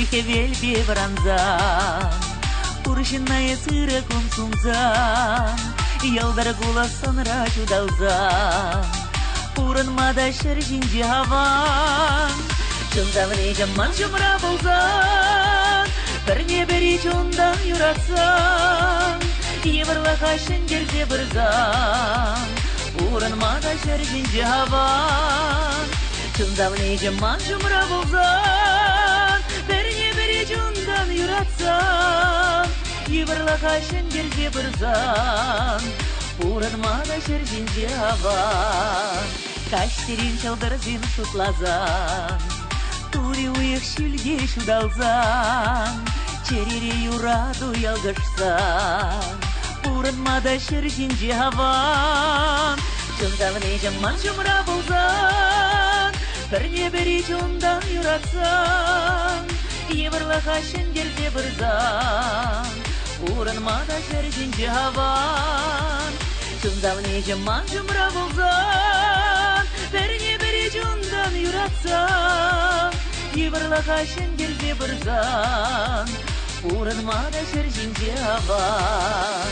Тихе вельбе бранзан, Уршинная сыра кумсумзан, Ялдар гуласан рачудалзан, Урынмада шыржинде хаван, Чындавне жаман жумра болзан, Бірне бірі чондан юратсан, Евырлаға шынгерде бірзан, Урынмада шыржинде хаван, Чындавне жаман жумра болзан, Бірне бірі чондан юратсан, Евырлаға шынгерде бірзан, Урынмада шыржинде хаван, Каштерин чалдырзин сутлазан, Тури уйық шүлге шудалзан, Черере юраду ялгышсан, Урынмада шыржинде хаван, Чындавне жаман жумра болзан, Бірне бірі чондан юратсан, Евырлаға шынгерде бірзан, Урынмада шыржинде хаван, Чындавне жаман жумра болзан, Бірне бірі чондан юратсан, Евырлаға шынгерде бірзан, Урынмада шыржинде хаван.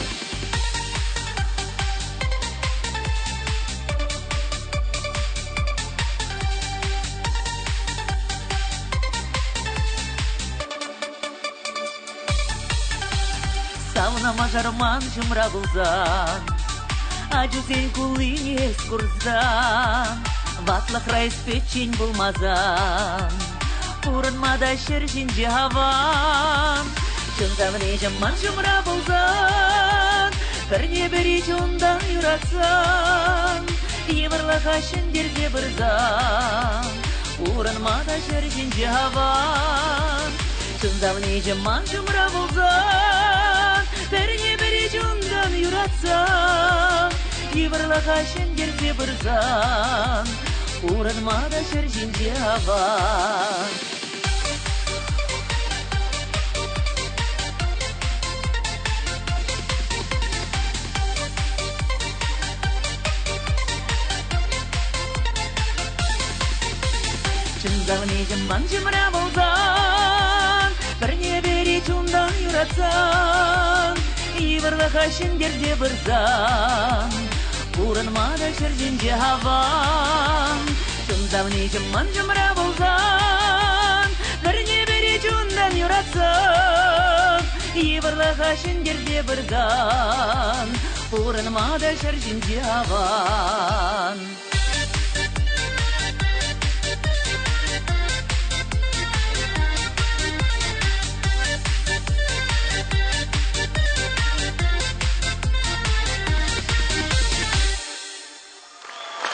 Сауна мажарман жумра болзан, Ажусен кулыне скурзан, Ватлық райс печень болмазан, Урынмада шыржинде хаван, Чындавне жаман жумра болзан, Бірне бірі чондан юратсан, Евырлаға шынгерде бірзан, Урынмада шыржинде хаван, Чындавне жаман жумра болзан, Бірне бірі чондан юратсан, Евырлаға шынгерде бірзан, Урынмада шыржинде хаван. Чындавне жаман жумра болзан, Бірне бірі чондан юратсан, Евырлаға шынгерде бірзан, Урынмада шыржинде хаван, Чындавне жаман жумра болзан, Бірне бірі чондан юратсан, Евырлаға шынгерде бірзан, Урынмада шыржинде хаван.